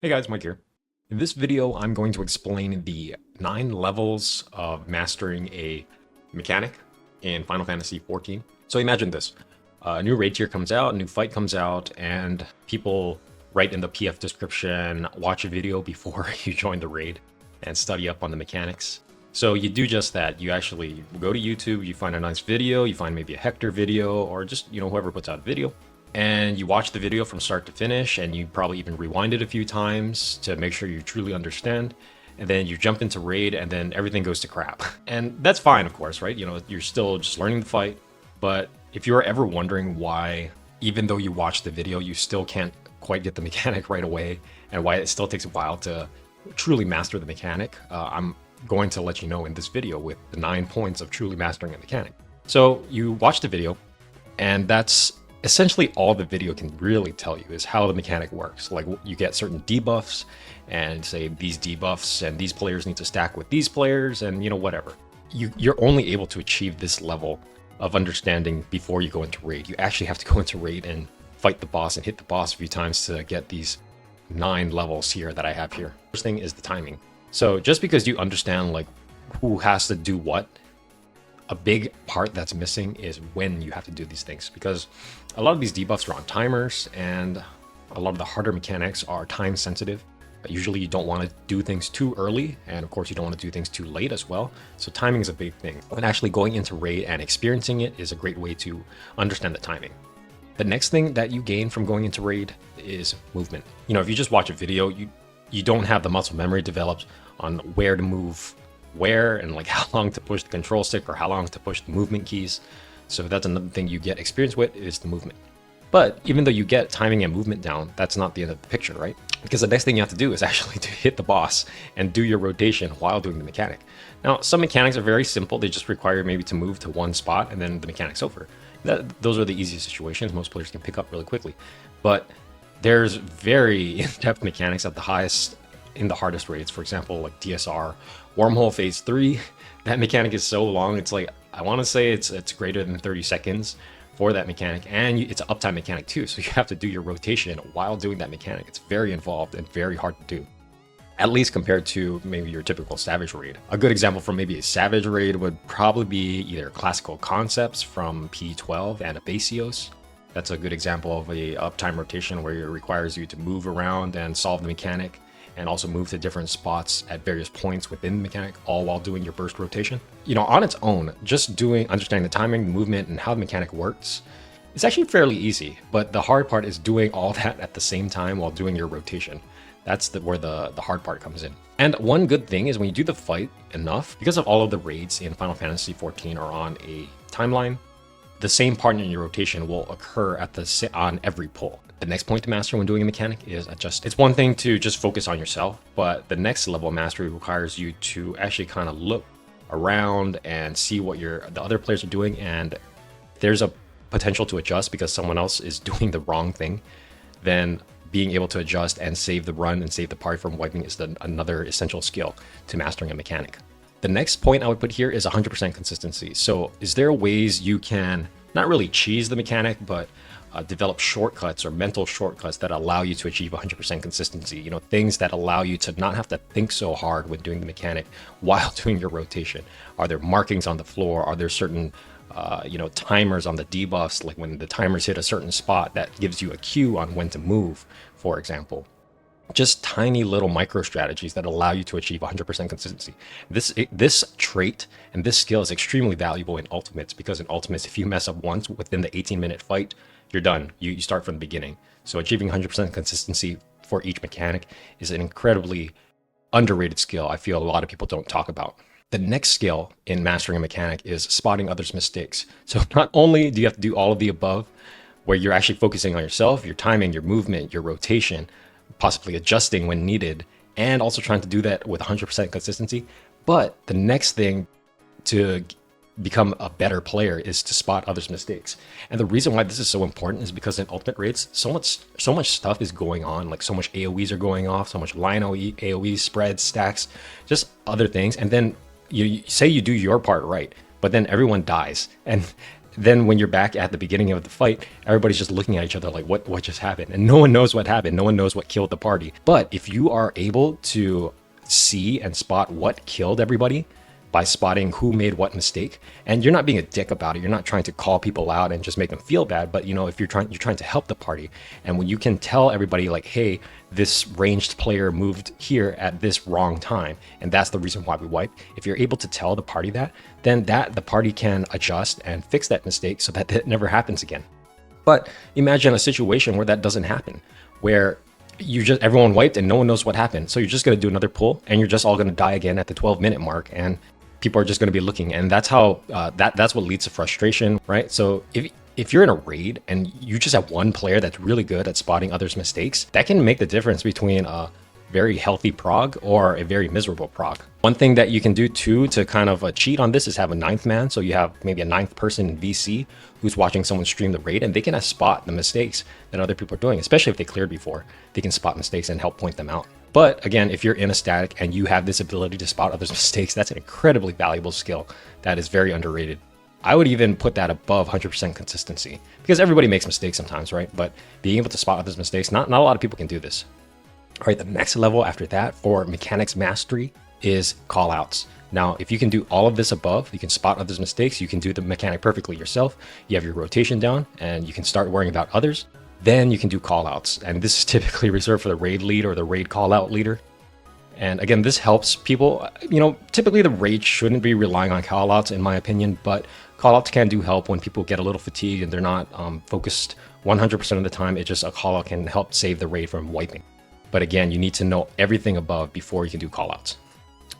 Hey guys, Mike here. In this video, I'm going to explain the 9 levels of mastering a mechanic in Final Fantasy XIV. So imagine this. A new raid tier comes out, a new fight comes out, and people write in the PF description, watch a video before you join the raid and study up on the mechanics. So you do just that. You actually go to YouTube, you find a nice video, you find maybe a Hector video, or just, whoever puts out a video, and you watch the video from start to finish, and you probably even rewind it a few times to make sure you truly understand. And then you jump into raid, and then everything goes to crap. And that's fine, of course, right? You're still just learning the fight. But if you're ever wondering why, even though you watch the video, you still can't quite get the mechanic right away, and why it still takes a while to truly master the mechanic, I'm going to let you know in this video with the 9 points of truly mastering a mechanic. So you watch the video, and that's essentially all the video can really tell you is how the mechanic works. Like, you get certain debuffs, and say these debuffs and these players need to stack with these players, and whatever. You're only able to achieve this level of understanding before you go into raid. You actually have to go into raid and fight the boss and hit the boss a few times to get these 9 levels here that I have here. First thing is the timing. So just because you understand like who has to do what, a big part that's missing is when you have to do these things, because a lot of these debuffs are on timers, and a lot of the harder mechanics are time sensitive. Usually you don't want to do things too early, and of course you don't want to do things too late as well. So timing is a big thing, and actually going into raid and experiencing it is a great way to understand the timing. The next thing that you gain from going into raid is movement. If you just watch a video, you don't have the muscle memory developed on where to move where, and like how long to push the control stick or how long to push the movement keys. So that's another thing you get experience with, is the movement. But even though you get timing and movement down, that's not the end of the picture, right? Because the next thing you have to do is actually to hit the boss and do your rotation while doing the mechanic. Now, some mechanics are very simple. They just require maybe to move to one spot and then the mechanic's over. Those are the easiest situations most players can pick up really quickly. But there's very in-depth mechanics at the highest, in the hardest raids. For example, like DSR, Wormhole Phase 3, that mechanic is so long. It's like, I want to say it's greater than 30 seconds for that mechanic, and it's an uptime mechanic too, so you have to do your rotation while doing that mechanic. It's very involved and very hard to do, at least compared to maybe your typical Savage raid. A good example from maybe a Savage raid would probably be either Classical Concepts from P12 and Abasios. That's a good example of a uptime rotation where it requires you to move around and solve the mechanic, and also move to different spots at various points within the mechanic, all while doing your burst rotation. On its own, just understanding the timing, the movement, and how the mechanic works, it's actually fairly easy. But the hard part is doing all that at the same time while doing your rotation. That's where the hard part comes in. And one good thing is when you do the fight enough, because of all of the raids in Final Fantasy XIV are on a timeline, the same part in your rotation will occur on every pull. The next point to master when doing a mechanic is adjust. It's one thing to just focus on yourself, but the next level of mastery requires you to actually kind of look around and see what the other players are doing, and there's a potential to adjust because someone else is doing the wrong thing. Then being able to adjust and save the run and save the party from wiping is another essential skill to mastering a mechanic. The next point I would put here is 100% consistency. So is there ways you can not really cheese the mechanic, but develop shortcuts or mental shortcuts that allow you to achieve 100% consistency? Things that allow you to not have to think so hard when doing the mechanic while doing your rotation. Are there markings on the floor? Are there certain timers on the debuffs, like when the timers hit a certain spot that gives you a cue on when to move, for example? Just tiny little micro strategies that allow you to achieve 100% consistency. This trait and this skill is extremely valuable in Ultimates, because in Ultimates, if you mess up once within the 18-minute fight, you're done. You start from the beginning. So achieving 100% consistency for each mechanic is an incredibly underrated skill I feel a lot of people don't talk about. The next skill in mastering a mechanic is spotting others' mistakes. So not only do you have to do all of the above, where you're actually focusing on yourself, your timing, your movement, your rotation, possibly adjusting when needed, and also trying to do that with 100% consistency. But the next thing to become a better player is to spot others' mistakes. And the reason why this is so important is because in Ultimate Raids, so much stuff is going on, like so much AoEs are going off, so much line AoE spreads, stacks, just other things. And then you say you do your part right, but then everyone dies. And then when you're back at the beginning of the fight, everybody's just looking at each other like, what just happened? And no one knows what happened. No one knows what killed the party. But if you are able to see and spot what killed everybody by spotting who made what mistake, and you're not being a dick about it, you're not trying to call people out and just make them feel bad, but if you're trying to help the party, and when you can tell everybody like, hey, this ranged player moved here at this wrong time, and that's the reason why we wiped. If you're able to tell the party that, then the party can adjust and fix that mistake so that it never happens again. But imagine a situation where that doesn't happen, where everyone wiped and no one knows what happened. So you're just going to do another pull, and you're just all going to die again at the 12-minute mark, and people are just going to be looking. And that's how that's what leads to frustration, right? So if you're in a raid and you just have one player that's really good at spotting others' mistakes, that can make the difference between a very healthy prog or a very miserable prog. One thing that you can do too to kind of cheat on this is have a 9th man. So you have maybe a 9th person in VC who's watching someone stream the raid, and they can spot the mistakes that other people are doing, especially if they cleared before. They can spot mistakes and help point them out. But again, if you're in a static and you have this ability to spot others' mistakes, that's an incredibly valuable skill that is very underrated. I would even put that above 100% consistency, because everybody makes mistakes sometimes, right? But being able to spot others' mistakes, not a lot of people can do this. All right, the next level after that for mechanics mastery is callouts. Now, if you can do all of this above, you can spot others' mistakes, you can do the mechanic perfectly yourself, you have your rotation down, and you can start worrying about others, then you can do callouts. And this is typically reserved for the raid lead or the raid callout leader. And again, this helps people. Typically the raid shouldn't be relying on callouts in my opinion, but callouts can do help when people get a little fatigued and they're not focused 100% of the time. A callout can help save the raid from wiping. But again, you need to know everything above before you can do callouts.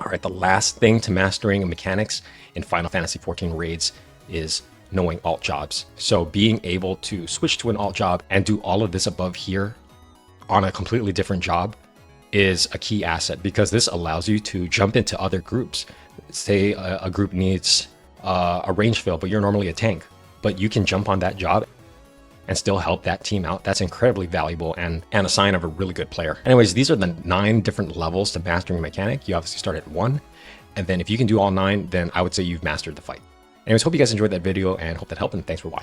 All right, the last thing to mastering mechanics in Final Fantasy XIV raids is knowing alt jobs. So being able to switch to an alt job and do all of this above here on a completely different job is a key asset, because this allows you to jump into other groups. Say a group needs a range fill, but you're normally a tank, but you can jump on that job and still help that team out. That's incredibly valuable and a sign of a really good player. Anyways, these are the 9 different levels to mastering a mechanic. You obviously start at 1, and then if you can do all 9, then I would say you've mastered the fight. Anyways, hope you guys enjoyed that video and hope that helped, and thanks for watching.